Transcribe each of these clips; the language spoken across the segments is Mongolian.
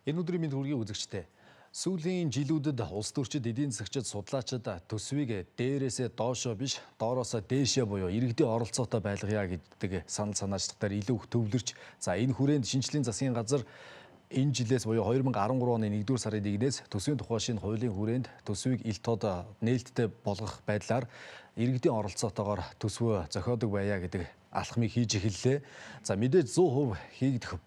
Энэ өдрийн мэнд хүргэе үзэгчтэй. Сүүлийн жилүүдэд улс төрчид, эдийн засагчид, судлаачид төсвийг дээрээсээ доошоо биш, доороосоо дээшээ буюу иргэдийн оролцоотой байлгая гэдэг санал санаачлагаар илүү их төвлөрч, энэ хүрээнд шинжлэлийн засгийн газар энэ жилээс буюу 2013 оны 1-р сарын 1-ээс төсвийн тухай шинэ хуулийн хүрээнд төсвийг ил тод нээлттэй болгох байдлаар иргэдийн оролцоотойгоор төсвөө зохиодог байя гэдэг алхмыг хийж эхэллээ. Мэдээж 100% хийгдэх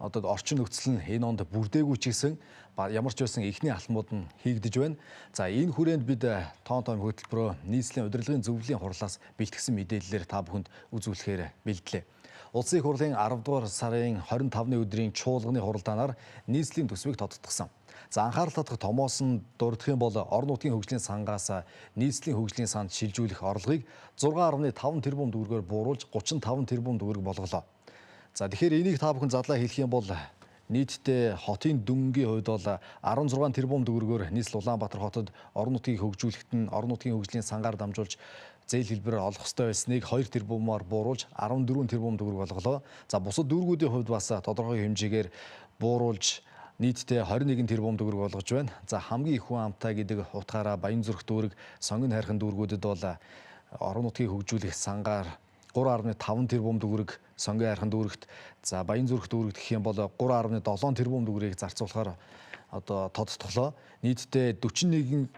орчин нөхцөл нь энэ онд бүрдээгүй ч гэсэн ямар ч байсан эхний алхмууд нь хийгдэж байна. Энэ хүрээнд бид тоон хөтөлбөрөөр нийслэлийн удирдлагын зөвлөлийн хурлаас бэлтгэсэн мэдээллээр та бүхэнд үзүүлэхээр бэлдлээ. Улсын их хурлын 10 дугаар сарын 25-ны өдрийн чуулганы хуралдаанаар нийслэлийн төсвийг тодтогсон. Анхаарал татах томоос нь дурдах юм бол орон нутгийн хөгжлийн сангаас нийслэлийн хөгжлийн санд шилжүүлэх орлогыг 6.5 тэрбум төгрөгөөр бууруулж 35 тэрбум төгрөг болголоо. Тэгэхээр энийг та бүхэн задлаа хэлэх юм бол нийтдээ хотын дүнгийн хувьд бол 16 тэрбум төгрөгөөр нийслэл Улаанбаатар хотод орон нутгийг хөгжүүлэхэд нь орон нутгийн хөгжлийн сангаар дамжуулж зээл хэлбэрээр олох ёстой байсныг 2 тэрбумаар бууруулж 14 тэрбум төгрөг болголоо. Бусад дүүргүүдийн хувьд бас тодорхой хэмжээгээр бууруулж нийтдээ 21 тэрбум төгрөг болгож байна. Хамгийн их хүн амтай гэдэг утгаараа Баянзүрх дүүрэг, Сонгон хайрхан дүүргүүдэд бол орон нутгийг хөгжүүлэх сангаар 3.5 тэрбум төгрөг, Сонгон хайрхан дүүрэгт, Баянзүрх дүүрэгт гэх юм бол 3.7 тэрбум төгрөгийг зарцуулахаар тодтоглоо. Нийтдээ 41.5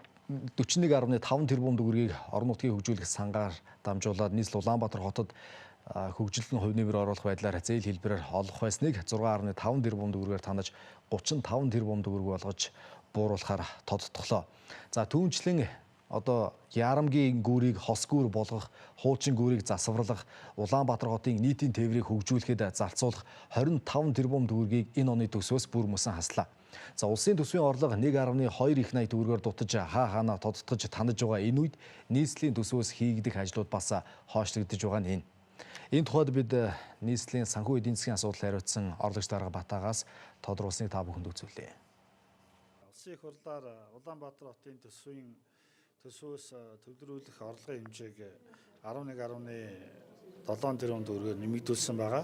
тэрбум төгрөгийг орон нутгийг хөгжүүлэх сангаар дамжуулаад нийслэл Улаанбаатар хотод хөгжилтийн хувь нэмэр оруулах байдлаар зээл хэлбэрээр олох байсныг 6.5 тэрбум төгрөгөөр танаж 35 тэрбум төгрөг болгож бууруулахаар тодтоглоо. Түүнчлэн Ярамгийн гүүрийг хос гүүр болгох, хуучин гүүрийг засварлах, Улаанбаатар хотын нийтийн тээврийг хөгжүүлэхэд зарцуулах 25 тэрбум төгрөгийг энэ оны төсвөөс бүр мөсөн хаслаа. Улсын төсвийн орлого 1.2 их 80 төгрөгөөр дутаж хаана тодтогч танаж байгаа энэ үед нийслэлийн төсвөөс хийгдэх ажлууд бас хойшлогдож байгаа нь энэ. Энэ тухайд бид нийслэлийн санхүү эдийн засгийн асуудал хариуцсан орлогч дарга Батаагаас тодруулсныг та бүхэнд үзүүлье. Улсын их хурлаар Улаанбаатар хотын төсвөөс төвлөрүүлэх орлогын хэмжээг 11.7 тэрбум төгрөгөөр нэмэгдүүлсэн байгаа.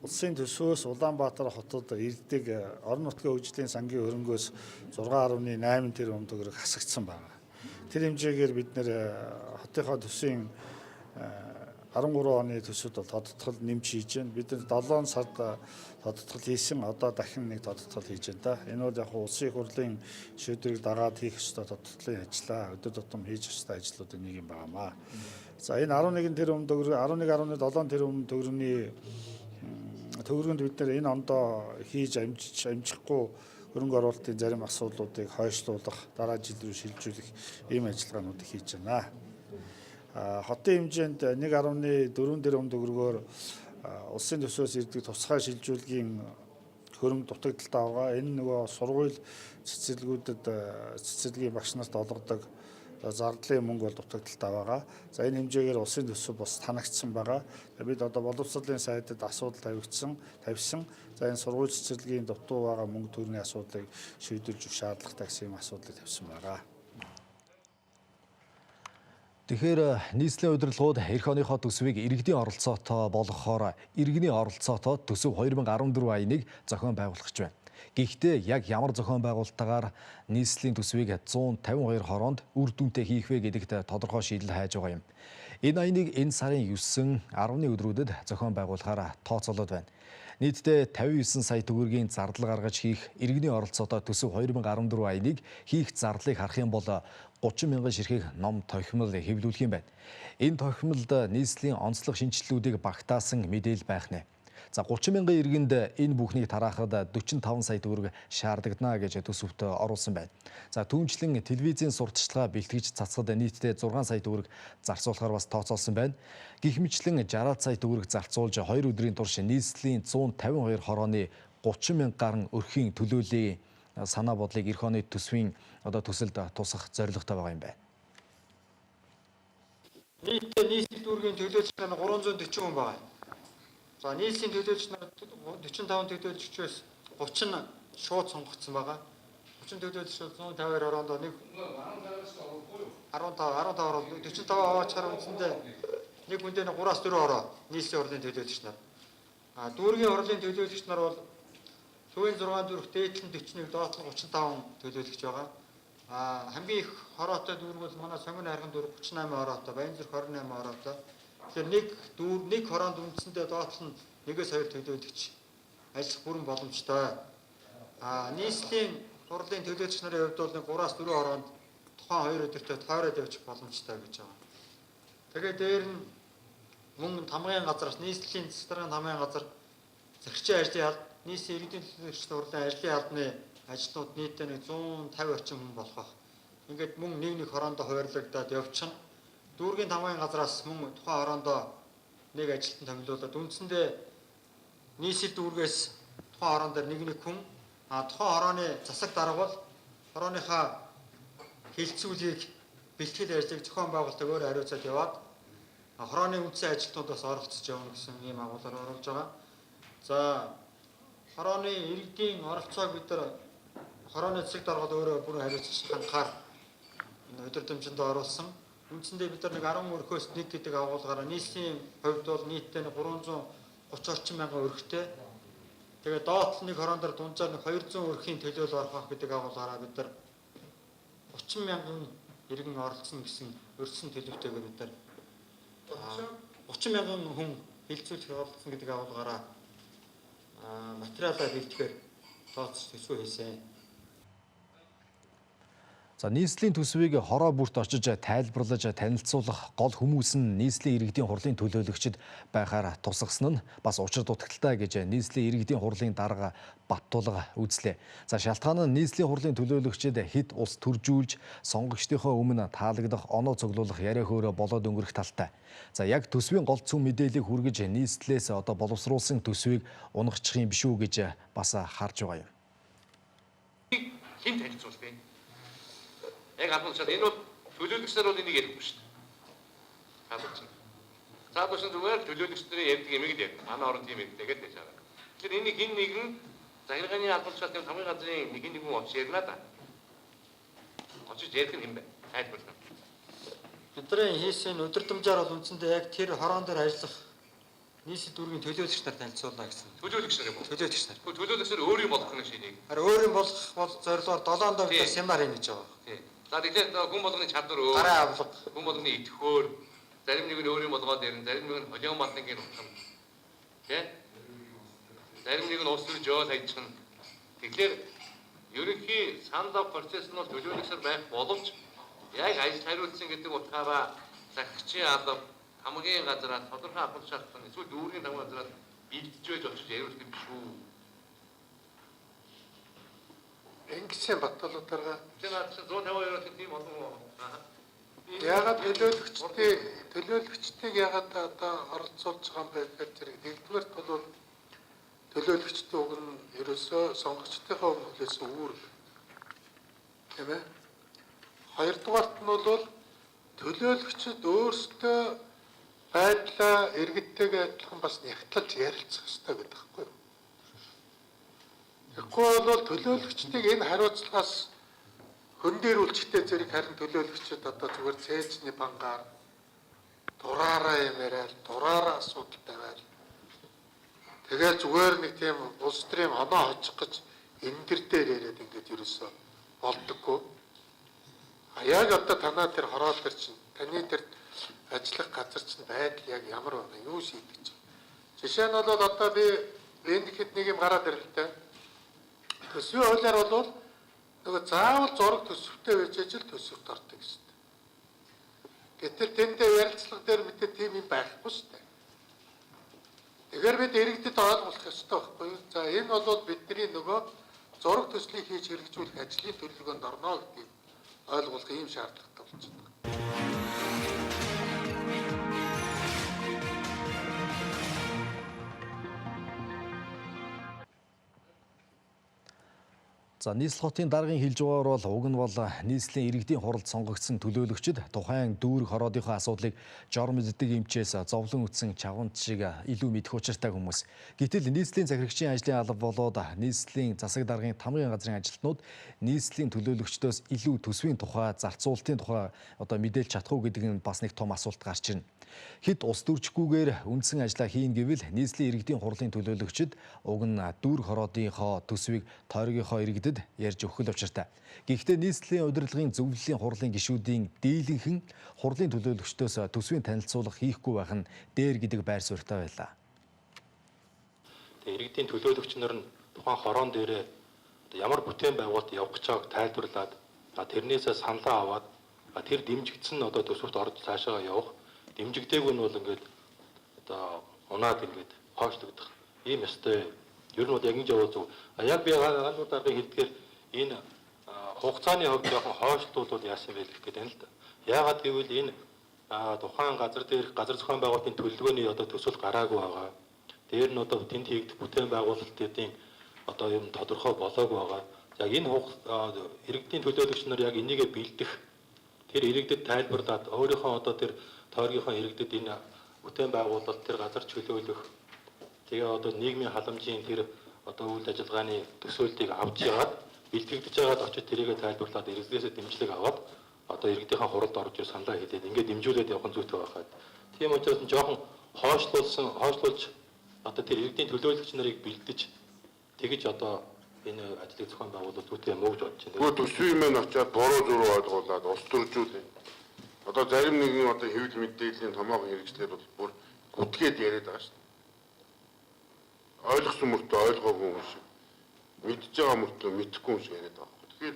Улсын төсвөөс Улаанбаатар хотод иргэдэг орон нутгийн хөгжлийн сангийн хөрөнгөөс 6.8 тэрбум төгрөг хасагдсан байгаа. Тэр хэмжээгээр бид нэр хотынхоо төсвийн 13 оны төсөвд тодтогдол нэмж хийж байна. Бид 7 сард тодтогдол хийсэн, одоо дахин нэг тодтогдол хийж байна. Энэ бол яг улсын их хурлын шийдвэрийг дагаад хийх ёстой тодтогдлын ажлаа, өдөр тутам хийж ёстой ажлуудын нэг юм байнамаа. Энэ 11 тэрбум төгрөг, 11.7 тэрбум төгрөгийн төгрөгөнд бид нэр энэ ондоо хийж амжихгүй хөрөнгө оруулалтын зарим асуудлуудыг хойшлуулах, дараа жил рүү шилжүүлэх ийм ажиллагаануудыг хийж байна. Хотын хэмжээнд 1.4 тэрбум төгрөгөөр улсын төсвөөс ирдэг тусгай шилжүүлгийн хөрөнгө дутагдaltaй байгаа. Энэ нөгөө сургууль цэцэрлэгийн багш нарт олгодог зардлын мөнгө бол дутагдaltaй байгаа. Энэ хэмжээгээр улсын төсөв бас танагдсан байгаа. Бид боловсролын сайдад асуудал тавьсан. Энэ сургууль цэцэрлэгийн дутуу байгаа мөнгө төрний асуудлыг шийдвэрлэж өгөх шаардлагатай гэсэн юм асуудлыг тавьсан байгаа. Тэгэхээр нийслэлийн удирдлагууд эх оныхоо төсвийг иргэдийн оролцоотой болгохоор иргэний оролцоотой төсөв 2014 аяныг зохион байгуулах гэж байна. Гэхдээ яг ямар зохион байгуулалтаагаар нийслэлийн төсвийг 152 хороонд үр дүнтэй хийх вэ гэдэгт тодорхой шийдэл хайж байгаа юм. Энэ аяныг энэ сарын 9, 10-ны өдрүүдэд зохион байгуулахаар тооцоолоод байна. Нийтдээ 59 сая төгрөгийн зардал гаргаж хийх иргэний оролцоотой төсөв 2014 аяныг хийх зардлыг харах юм бол 30 мянган ширхэг ном тохимол хэвлүүлэх юм байна. Энэ тохимолд нийслэлийн онцлог шинжилтүүдийг багтаасан мэдээлэл байх нэ. 30 мянган иргэнд энэ бүхнийг тараахад 45 сая төгрөг шаардлагадана гэж төсөвт оруулсан байна. Түүнчлэн телевизийн сурталчилгаа бэлтгэж цацхад нийтдээ 6 сая төгрөг зарцуулахаар бас тооцоолсон байна. Гэх мэтлэн 60 сая төгрөг зарцуулж 2 өдрийн турш нийслэлийн 152 хорооны 30 мянга гаруй өрхийн төлөөллийн санаа бодлыг эх оны төсвийн төсөлд тусах зорилготой байгаа юм байна. Нийтдээ нийслэл дүүргийн төлөөлөгч нар 340 хүн байна. Нийслэлийн төлөөлөгч нар 45 төлөөлөгчөөс 30 нь шууд сонгогдсон байгаа. 30 төлөөлөгч 152 ороонд нэг 15 ороо 45 аваачаар үндсэндээ нэг хүндээ 3-4 ороо нийслэлийн хурлын төлөөлөгч нар. Дүүргийн хурлын төлөөлөгч нар бол Сүүгийн 6 дүүрэг дээдлэн 41, доотлон 35 төлөөлөгч байгаа. Хамгийн их хороотой дүүрэг бол манай Сонгон хайрхан дүүрэг 38 хороотой, Баянзүрх 28 хороотой. Тэгэхээр нэг хороонд үндсэндээ доотлон 1-2 төлөөлөгч ажиллах бүрэн боломжтой. Нийслэлийн хурлын төлөөлөгч нарын хувьд бол 3-4 хороонд тухайн 2 өдөртөө тойроод явчих боломжтой гэж байгаа. Тэгээд дээр нь мөн тамгын газраас нийслэлийн засаг даргын тамгын газар захирчийн ажлын албан, нийслэлийн иргэдийн төлөөлөгчдийн хурлын ажлын албаны ажилтнууд нийтдээ 150 орчим хүн болох байх. Ингээд мөн нэг хороондоо хуваарлагдаад явчихна. Дүүргийн тамгын газраас мөн тухайн хороондоо нэг ажилтан томилуулаад үндсэндээ нийслэл дүүргээс тухайн хороон дээр нэг хүн тухайн хорооны засаг дарга бол хорооныхаа хилцүүлгийг бэлтгэл ажлыг зохион байгуулалтыг өөр хариуцаад яваад хорооны үндсэн ажилтнуудаас оролцож явна гэсэн ийм агуулгаар оруулж байгаа. За хорооны иргэдийн оролцоог бид нар хорооны засаг даргад өөрөө бүр хариуцж хангахаар энэ өдөртөмжөнд оруулсан. Үндсэндээ бид нар 10 өрхөөс 1 гэдэг агуулгаараа нийслэлийн хувьд бол нийтдээ 330 орчим мянган өрхтэй. Тэгээд доотлол нэг хорон дээр дунджаар 200 өрхийн төлөөл орох гэдэг агуулгаараа бид нар 30 мянган иргэн оролцсон гэсэн өрсөн төлөвтэйгээр бид нар 30 мянган хүн хилцүүлэх оролцсон гэдэг агуулгаараа материалаа бэлтгэхээр тооцож төсвөө хийсэн. За нийслэлийн төсвийг хороо бүрт очиж тайлбарлаж танилцуулах гол хүмүүс нь нийслэлийн иргэдийн хурлын төлөөлөгчд байхаар тусгасан нь бас учир дутагдaltaй гэж нийслэлийн иргэдийн хурлын дарга Баттулга үзлээ. За шалтгаан нь нийслэлийн хурлын төлөөлөгчд хэд ус төржүүлж сонгогчдийнхоо өмнө таалагдах оноо цуглуулах яриа хөөрэ болоод өнгөрөх талтай. За яг төсвийн гол цөм мэдээллийг хүргэж нийслэлээс боловсруулсан төсвийг унгахчих юм биш үү гэж бас харж байгаа юм. Хин танилцуулбэ. Яг албанчаад энэ бол төлөөлөгчдөр бол энийг ярихгүй шүү дээ. Хаалгач. Цаадуусан зүгээр төлөөлөгчдийн ярьдаг юмыг л яг манай орон тийм ярьдаг гэдэг байж байгаа. Тэгэхээр энийг хин нэгэн захиргааны албанчаад тийм хамгийн газрын нэг хүн очиж ярина да. Очиж ярих нь юм бэ? Тайлбарлана. Бидний хийсэн өдөртөмжөөр бол үндсэндээ яг тэр хороон дээр ажиллах нийслэл дүүргийн төлөөлөгч нар танилцуулна гэсэн. Төлөөлөгч нар юм уу? Төлөөлөгч нар. Төлөөлөгчдөр өөрийн болох нэг шинийг. Харин өөрийн болох бол зорилгоор 7 доо бид семинар хийнэ гэж байгаа. Тийм. За тэгэхээр хүн болгоны чадвар өөр. Гараа авлага. Хүн болгоны идэвхөр. Зарим нэг нь өөрийн болгоод ирнэ, зарим нэг нь холион мандынгийн утгам. Тэ? Зарим нэг нь ус төрж жоо хайчихна. Тэгэхээр ерөнхий санал авах процесс нь бол төлөөлөгчдөр байх боловч яг ажил хариуцсан гэдэг утгаараа захирагчийн алба хамгийн газраас тодорхой авах шалтгаан эсвэл дүүргийн тамга газраас бэлдэж байж очиж яриулах юм шүү. Ингэсэн Баттулга Тэр наад чинь 150 тийм олон яагаад төлөөлөгчдийг яагаад одоо оролцуулж байгаа юм бэ гэхээр нэгдүгээр бол төлөөлөгчдийн уг нь ерөөсөө сонгогчдынхаа өмнөөс үүр тийм ээ. Хоёрдугаарт нь бол төлөөлөгчд өөрсдөө байдлаа иргэдтэйгээ адилхан бас нягтлж ярилцах хэрэгтэй гэдэг байхгүй юу? Тэгэхгүй бол төлөөлөгчдийг энэ хариуцлагаас хөндөрүүлжтэй зэрэг харин төлөөлөгчд одоо зүгээр цээжний бангаар дураараа ямарай, дураараа асуудал тавиад тэгээд зүгээр нэг тийм улс төрийн оноо хоцох гэж энэ төр дээр яриад ингээд ерөөсөө болдоггүй. Яг одоо танаа тэр хороо төр чинь таны тэр ажиллах газар чинь байдал яг ямар байна? Юу шийдэж байна? Жишээ нь бол одоо би энд хэд нэг юм гараад ирлээ. Төсвийн хуулиар бол нөгөө заавал зураг төсөвтэй байж ажил төсөвт ордог гэсэн. Гэтэл тэндээ ярилцлага дээр мэдээ тийм юм байхгүй шүү дээ. Тэгэхээр бид иргэдэд ойлгуулах ёстой байхгүй юу? За энэ бол бидний нөгөө зураг төслийг хийж хэрэгжүүлэх ажлын төлөвлөгөөнд орно гэдгийг ойлгуулах ийм шаардлагатай болж байна. За нийслэл хотын даргын хэлж байгаагаар бол уг нь бол нийслэлийн иргэдийн хуралд сонгогдсон төлөөлөгчд тухайн дүүрэг хороодынхоо асуудлыг жор мэддэг эмчээс зовлон үтсэн чавгант шиг илүү мэдэх учиртай хүмүүс. Гэтэл нийслэлийн захирагчийн ажлын алба болоод нийслэлийн засаг даргын тамгын газрын ажилтнууд нийслэлийн төлөөлөгчдөөс илүү төсвийн тухай, зарцуулалтын тухай одоо мэдээлж чадах уу гэдэг нь бас нэг том асуулт гарч ирнэ. Хэд ус дүржихгүйгээр үндсэн ажлаа хийн гэвэл нийслэлийн иргэдийн хурлын төлөөлөгчид уг нь дүүр хороодынхоо төсвийг тойргийнхоо иргэдэд ярьж өгөх учиртай. Гэхдээ нийслэлийн удирдлагын зөвлөлийн хурлын гишүүдийн дийлэнхэн хурлын төлөөлөгчдөөс төсвийн танилцуулга хийхгүй байх нь дээр гэдэг байр суурьтай байлаа. Иргэдийн төлөөлөгч нар нь тухайн хороон дээрээ ямар бүтээн байгуулалт явах гэж байгааг тайлбарлаад тэрнээсээ саналаа аваад тэр дэмжигдсэн төсөвт орж цаашаа явах, дэмжигдээгүй нь бол ингээд унаад ингээд хойшлогдох ийм ёстой. Ер нь бол яг ингэж явах зөв. Яг би ганц дараагийн хэлдгээр энэ хугацааны хувьд жоохон хойшлтууд бол яасан бэ гэх гэдэг нь л да. Яагаад гэвэл энэ тухайн газар дээрх газар зохион байгуулалтын төлөвлөгөөний төсөл гараагүй байгаа. Дээр нь тэнд хийгдэх бүтээн байгуулалтын юм тодорхой болоогүй байгаа. Яг энэ иргэдийн төлөөлөгч нар яг энийгээ бэлдэх, тэр иргэдэд тайлбарлаад өөрийнхөө тэр тойргийнхоо иргэдэд энэ бүтээн байгуулалт тэр газар чөлөөлөх, тэгээ нийгмийн халамжийн тэр үйл ажиллагааны төсөөллийг авч яагаад бэлтгэгдэж байгаад очиж тэрийгэ тайлбарлаад иргэдээс дэмжлэг аваад иргэдийнхээ хуралд орж ир саналаа хийгээд ингээд дэмжүүлээд явах нь зүйтэй байхад. Тийм учраас нь жоохон хойшлуулж тэр иргэдийн төлөөлөгч нарыг бэлдэж тэгэж энэ ажлыг зохион байгуулах зүйтэй юм уу гэж бодож байна. Гэхдээ төсвийн маань очиад буруу зураг ойлгуулад ус төржүүлээ. Зарим нэгэн хэвлэл мэдээллийн томоохон хэрэгслэр бол бүр гүтгээд яриад байгаа шүү дээ. Ойлгосон мөртөө ойлгоогүй юм шиг, мэдж байгаа мөртөө мэдэхгүй юм шиг яриад байгаа. Тэгэхээр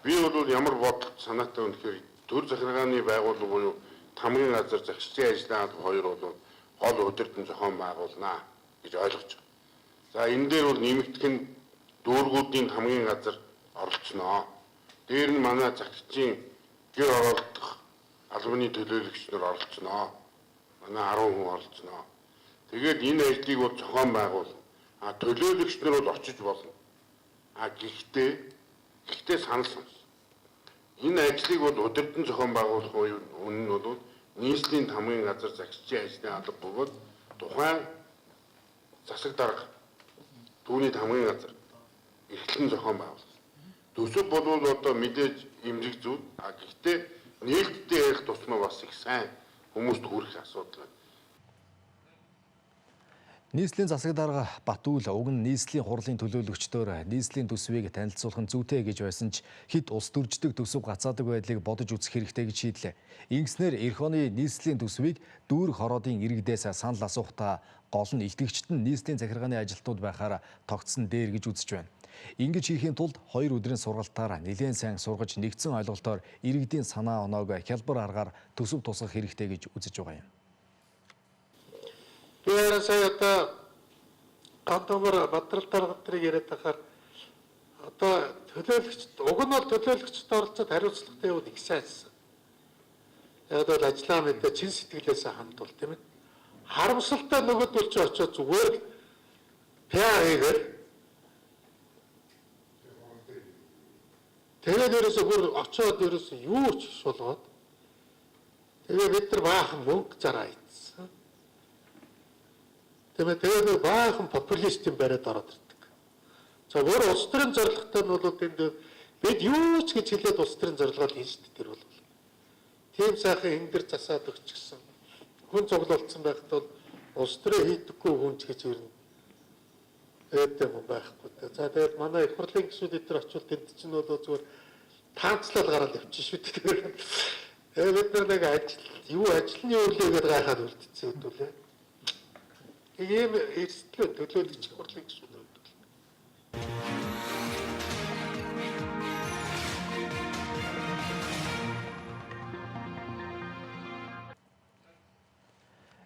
би бол ямар бодол санаатай вэ гэхээр төр захиргааны байгууллага буюу тамгын газар захирчийн ажлын хоёр бол гол удирдан зохион байгуулнаа гэж ойлгож байгаа. За энэ дээр бол нэмэгдэх нь дүүргүүдийн хамгийн газар оролцсноо. Дээр нь манай захирчийн гэр оролцох албаны төлөөлөгч нар оролцсноо. Манай 10 хүн оролцсноо. Тэгээд энэ ажлыг бол зохион байгуулна. Төлөөлөгч нар бол очиж болно. Гэхдээ санал сонс. Энэ ажлыг бол удирдан зохион байгуулах үнэ нь бол нийслэлийн тамгын газар захирчийн ажлын алба бөгөөд тухайн засаг дарга түүний тамгын газар эрхлэн зохион байгуулах. Төсөв бол мэдээж эмзэг зүйл. Гэхдээ нээлттэй ярих тусмаа бас их сайн хүмүүст хүрэх асуудал байна. Нийслэлийн засаг дарга Батүл уг нь нийслэлийн хурлын төлөөлөгчдөөр нийслэлийн төсвийг танилцуулах нь зүйтэй гэж байсан ч хэд ус дүрждэг төсөв гацаадаг байдлыг бодож үзэх хэрэгтэй гэж шийдлээ. Ингэснээр эх оны нийслэлийн төсвийг дүүр хороодын иргэдээс санал асуухтаа гол нь илтгэгчд нь нийслэлийн захиргааны ажилтнууд байхаар тогтсон дээр гэж үзэж байна. Ингэж хийхийн тулд 2 өдрийн сургалтаар нэлээд сайн сургаж нэгдсэн ойлголтоор иргэдийн санаа оноог хялбар аргаар төсөв тусгах хэрэгтэй гэж үзэж байгаа юм. Би сая гандамар Бадрал дарга нарыг яриад байхаар төлөөлөгчд уг нь бол төлөөлөгчд оролцоод хариуцлагатай явуул их сайнсан. Яг бол ажлаа мэдээ чин сэтгэлээсээ хандвал тийм ээ. Харамсалтай нөгөөдөл ч очоод зүгээр пиагээр тэгээд ерөөсөө бүр очоод ерөөсөө юу ч шулгаад тэгээд бид нар баахан мөнгө зараа ийдсэн. Тэгээд баахан популистийн бариад ороод ирдэг. За өөр улс төрийн зорилготой нь бол энд бид юу ч гэж хэлээд улс төрийн зорилгоо хийн шүү дээ. Тэр бол тийм сайхан энгэр засаад өгчихсөн. Хүн цуглуулсан байхад бол улс төрөө хийдэггүй хүн ч гэж ирнэ. Эдгээр юм байхгүй. За тэгээд манай их хурлын гишүүд эдгээр очивол тэнд чинь бол зүгээр таанцлал гараад явчих шүү дээ. Тэгээд бид нар нэг ажлын үйлээгээд гайхаад үлдсэн хэдүүлээ. Ийм эрсдлээ төлөөлөгч их хурлын гишүүд.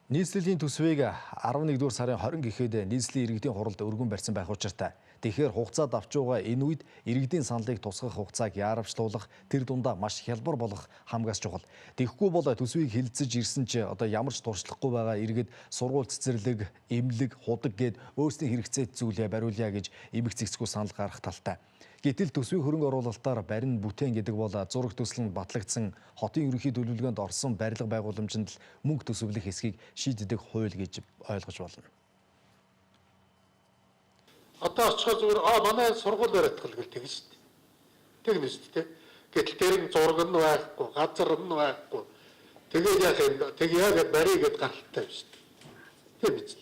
Нийслэлийн төсвийг 11-р сарын 20 гэхэд нийслэлийн иргэдийн хуралд өргөн барьсан байх учиртай. Тэгэхээр хугацаад авч байгаа энэ үед иргэдийн саналыг тусгах хугацааг яарвчлуулах, тэр дундаа маш хялбар болох хамгаас чухал. Тэгэхгүй бол төсвийг хилцэж ирсэн ч ямар ч туршлахгүй байгаа иргэд сургууль цэцэрлэг, эмнэлэг, худаг гээд өөрсдийн хэрэгцээт зүйлээ бариулъя гэж эмх цэгцгүй санал гаргах талтай. Гэтэл төсвийн хөрөнгө оруулалтаар барин бүтээн гэдэг бол зураг төсөл нь батлагдсан хотын ерөнхий төлөвлөгөөнд орсон барилга байгууламжинд л мөнгө төсөвлөх хэсгийг шийддэг хууль гэж ойлгож болно. Одоо очиход зүгээр манай сургууль баригдах л тэгнэ шүү дээ. Тэгнэ шүү дээ. Гэтэл тэр зураг нь байхгүй, газар нь байхгүй. Тэгээд яах юм бэ? Тэг яг баригээд галттай биш. Тийм биз.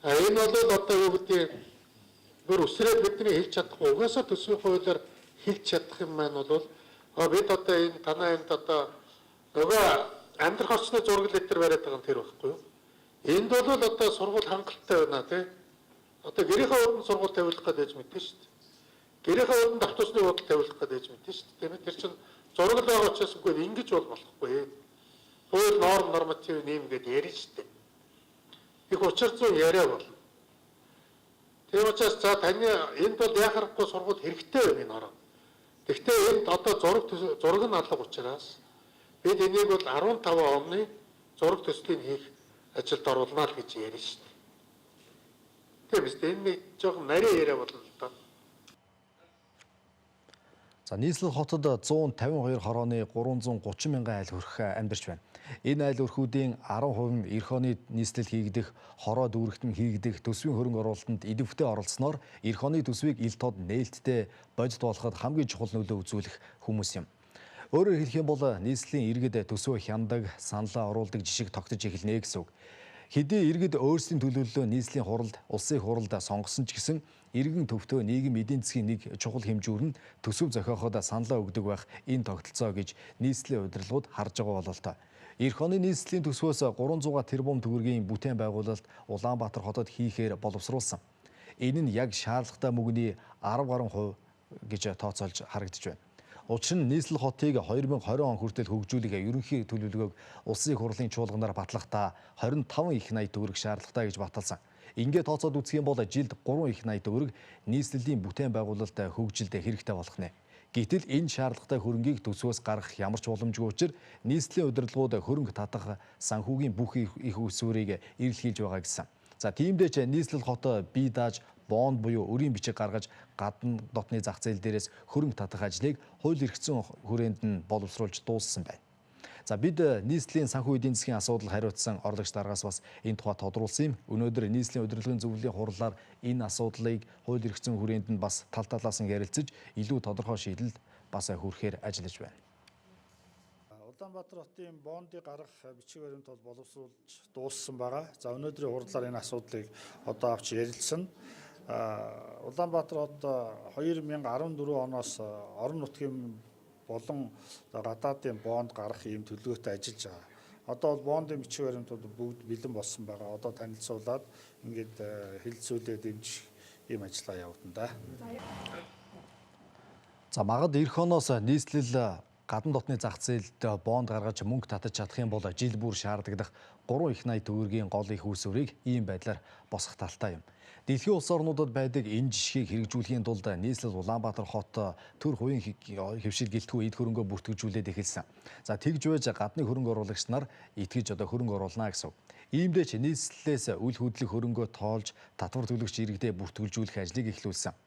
А энэ бол одоо юу гэдэг бүр өсрээд бидний хэлж чадахгүй. Угаасаа төсвийн хуулиар хэлж чадах юм маань бол бид одоо энэ танай энд одоо нөгөө амьдрах орчны зураг литер бариад байгаа юм тэр байхгүй юу? Энд бол одоо сургууль хангалттай байна тий. Одоо гэрийнхээ урд нь сургууль тавиулах гэж мэдэн шүү дээ. Гэрийнхээ урд нь автобусны худал тавиулах гэж мэдэн шүү дээ. Тийм ээ тэр чинь зураг байгаа учраас үгүй ингэж бол болохгүй. Хууль норм норматив нэмгээд ярина шүү дээ. Их учир зүй яриа бол. Тийм учраас за таны энд бол яхахгүй сургууль хэрэгтэй байна энэ ороо. Гэхдээ энд одоо зураг нь алга учраас бид энийг бол 15 оны зураг төслийн хийх ажилд оруулна л гэж ярьж шүү дээ. Тийм биз дээ. Энэ жоохон нарийн яриа болно л доо. За нийслэл хотод 152 хорооны 330 мянган айл хүрэх амьдарч байна. Энэ айл өрхүүдийн 10% нь эх оны нийслэл хийгдэх, хороо дүүрэгтэн хийгдэх төсвийн хөрөнгө оруулалтанд идэвхтэй оролцсноор эх оны төсвийг ил тод нээлттэй бодит болоход хамгийн чухал нөлөө үзүүлэх хүмүүс юм. Өөрөөр хэлэх юм бол нийслэлийн иргэд төсвөө хяндаг, саналаа оруулдаг жишг тогтож эхэлнэ гэсэн үг. Хэдий иргэд өөрсдийн төлөөллөө нийслэлийн хуралд, улсын хуралд сонгосон ч гэсэн иргэн төвтөө нийгэм эдийн засгийн нэг чухал хэмжүүр нь төсөв зохиоход саналаа өгдөг байх энэ тогтолцоо гэж нийслэлийн удирдлагууд харж байгаа бололтой. Эх оны нийслэлийн төсвөөс 300 тэрбум төгрөгийн бүтээн байгуулалт Улаанбаатар хотод хийхээр боловсруулсан. Энэ нь яг шаардлагатай мөнгөний 10 гаруй хувь гэж тооцоолж харагдаж байна. Учир нь нийслэл хотыг 2020 он хүртэл хөгжүүлэх ерөнхий төлөвлөгөөг улсын хурлын чуулганаар батлахдаа 25 их 80 төгрөг шаардлагатай гэж баталсан. Ингээд тооцоод үзэх юм бол жилд 3 их 80 төгрөг нийслэлийн бүтээн байгуулалт хөгжилд хэрэгтэй болох нэ. Гэтэл энэ шаардлагатай хөрөнгийг төсвөөс гаргах ямар ч боломжгүй учраа нийслэлийн удирдлагууд хөрөнгө татах санхүүгийн бүх их усварыг эрэлхийлж байгаа гэсэн. За тиймдээ ч нийслэл хот бие дааж бонд буюу өрийн бичиг гаргаж гадна дотны зах зээл дээрээс хөрөнгө татах ажлыг хууль эрхцэн хүрээнд нь боловсруулж дууссан байна. За бид нийслэлийн санхүү эдийн засгийн асуудал хариуцсан орлогч даргаас бас энэ тухай тодруулсан юм. Өнөөдөр нийслэлийн удирдлагын зөвлөлийн хурлаар энэ асуудлыг хууль эрхцэн хүрээнд нь бас тал талаас нь ярилцаж илүү тодорхой шийдэлд бас хүрэхээр ажиллаж байна. Улаанбаатар хотын бондыг гаргах бичиг баримт бол боловсруулж дууссан байгаа. За өнөөдрийн хурлаар энэ асуудлыг одоо авч ярилцсан. Улаанбаатар хот 2014 оноос орон нутгийн болон гадаадын бонд гаргах ийм төлөвлөгөөтэй ажиллаж байгаа. Одоо бол бондын бичиг баримтууд бүгд бэлэн болсон байгаа. Одоо танилцуулаад ингээд хэлэлцүүлээд дэмжих ийм ажиллагаа явагдана да. За магад эх оноос нийслэл гадна дотны зах зээлд бонд гаргаж мөнгө татаж чадах юм бол жил бүр шаардлагадах 3 их 80 төгрөгийн гол их усварыг ийм байдлаар босгох талтай юм. Дэлхийн улс орнуудад байдаг энэ жишгийг хэрэгжүүлэхийн тулд нийслэл Улаанбаатар хот төр хувийн хөвшил гэлтгүй эд хөрөнгөө бүртгэжүүлээд эхэлсэн. За тэгж байж гадны хөрөнгө оруулагч нар итгэж хөрөнгө оруулна гэсэн. Иймдээ ч нийслэлээс үл хөдлөх хөрөнгөө тоолж татвар төлөгч иргэдэд бүртгүүлжүүлэх ажлыг эхлүүлсэн.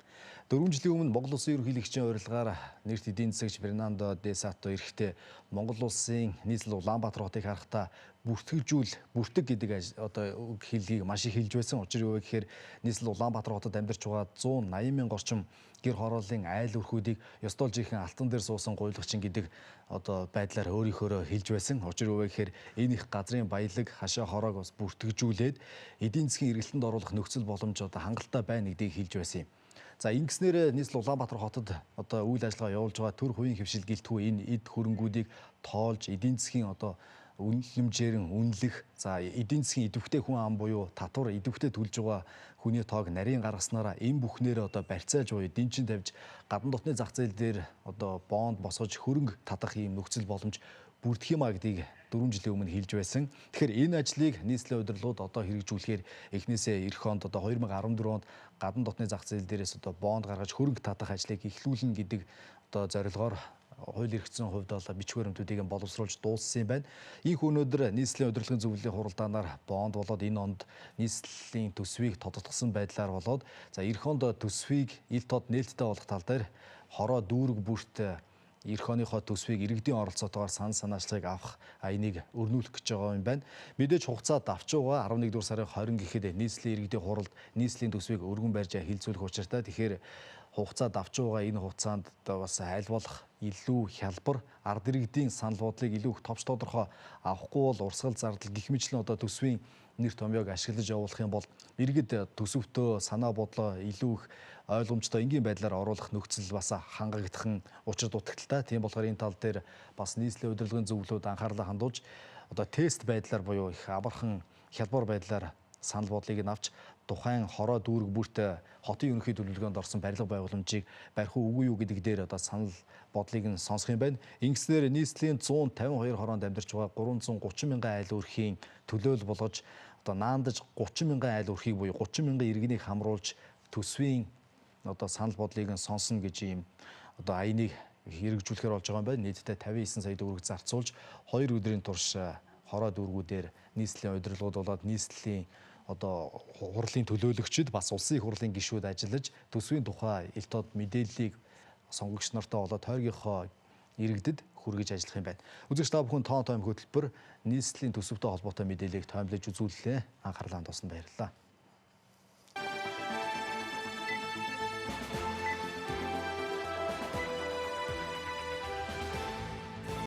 4 жилийн өмнө Монгол Улсын ерөнхийлөгчийн урилгаар нэрт эдийн засагч Бернандо де Сато эрэхтэй Монгол Улсын нийслэл Улаанбаатар хотыг харахтаа бүртэг гэдэг одоо хэллэгийг маш их хэлж байсан. Учир юу вэ гэхээр нийслэл Улаанбаатар хотод амьдарч байгаа 180 мянга орчим гэр хорооллын айл өрхүүдийг ёстол жихэн алтан дээр суусан гуйлагчин гэдэг одоо байдлаар өөрийнхөө хэлж байсан. Учир юу вэ гэхээр энэ их газрын баялаг хашаа хороог бас бүртгэжүүлээд эдийн засгийн эргэлтэнд оруулах нөхцөл боломж одоо хангалттай байна гэдгийг хэлж байсан юм. За ингэснээр нийслэл Улаанбаатар хотод одоо үйл ажиллагаа явуулж байгаа төр хувийн хөвшил гэлтгүй энэ эд хөрөнгүүдийг тоолж эдийн засгийн одоо үнэлэмжээр үнэлэх, за эдийн засгийн идэвхтэй хүн ам буюу татвар идэвхтэй төлж байгаа хүний тоог нарийн гаргаснараа энэ бүхнээр одоо барьцаалж буюу дэнчин тавьж гадна дотны зах зээл дээр одоо бонд босгож хөрөнгө татах ийм нөхцөл боломж бүрдэх юма гэдгийг 4 жилийн өмнө хэлж байсан. Тэгэхээр энэ ажлыг нийслэлийн удирдлагууд одоо хэрэгжүүлэхээр эхнээсээ эх онд одоо 2014 онд гадна дотны зах зээл дээрээс одоо бонд гаргаж хөрөнгө татах ажлыг эхлүүлнэ гэдэг одоо зорилгоор хууль эрхцэн хувьд бол бичиг баримтуудыг боловсруулж дууссан юм байна. Их өнөөдөр нийслэлийн удирдлагын зөвлөлийн хуралдаанаар бонд болоод энэ онд нийслэлийн төсвийг тодотгосон байдлаар болоод за эх онд төсвийг ил тод нээлттэй болох тал дээр хороо дүүрэг бүрт эх оныхоо төсвийг иргэдийн оролцоотойгоор санаачлагыг авах энийг өрнүүлэх гэж байгаа юм байна. Мэдээж хугацаад авч байгаа 11 дугаар сарын 20 гэхэд нийслэлийн иргэдийн хуралд нийслэлийн төсвийг өргөн барьж хилцүүлэх учиртай. Тэгэхээр хугацаад авч байгаа энэ хугацаанд одоо бас аль болох илүү хялбар ард иргэдийн санал бодлыг илүү их товч тодорхой авахгүй бол урсгал зардал гэх мэтлэн одоо төсвийн нэр томьёог ашиглаж явуулах юм бол иргэд төсөвтөө санаа бодлоо илүү их ойлгомжтой энгийн байдлаар оруулах нөхцөл бас хангагдах учир дутагдaltaй. Тийм болохоор энэ тал дээр бас нийслэлийн удирдлагын зөвлөлүүд анхаарлаа хандуулж одоо тест байдлаар буюу их амархан хялбар байдлаар санал бодлыг нь авч тухайн хороо дүүрэг бүрт хотын ерөнхий төлөвлөгөөнд орсон барилга байгууламжийг барих үгүй юу гэдэг дээр одоо санал бодлыг нь сонсох юм байна. Ингэснээр нийслэлийн 152 хороонд амьдарч байгаа 330 мянган айл өрхийн төлөөлөл болгож одоо наандаж 30 мянган айл өрхийг буюу 30 мянган иргэнийг хамруулж төсвийн одоо санал бодлыг нь сонсно гэж ийм одоо аяныг хэрэгжүүлэхээр болж байгаа юм байна. Нийтдээ 59 сая төгрөг зарцуулж 2 өдрийн турш хороо дүүргүүдээр нийслэлийн удирдлагууд болоод нийслэлийн одоо хурлын төлөөлөгчид бас улсын их хурлын гишүүд ажиллаж төсвийн тухай ил тод мэдээллийг сонгогч нартаа болоод тойргийнхоо иргэдэд хүргэж ажиллах юм байна. Үзэгч та бүхэн тоон том хөтөлбөр нийслэлийн төсөвтэй холбоотой мэдээллийг тоомлож үзүүллээ. Анхаарлаа хандуулсанд баярлалаа.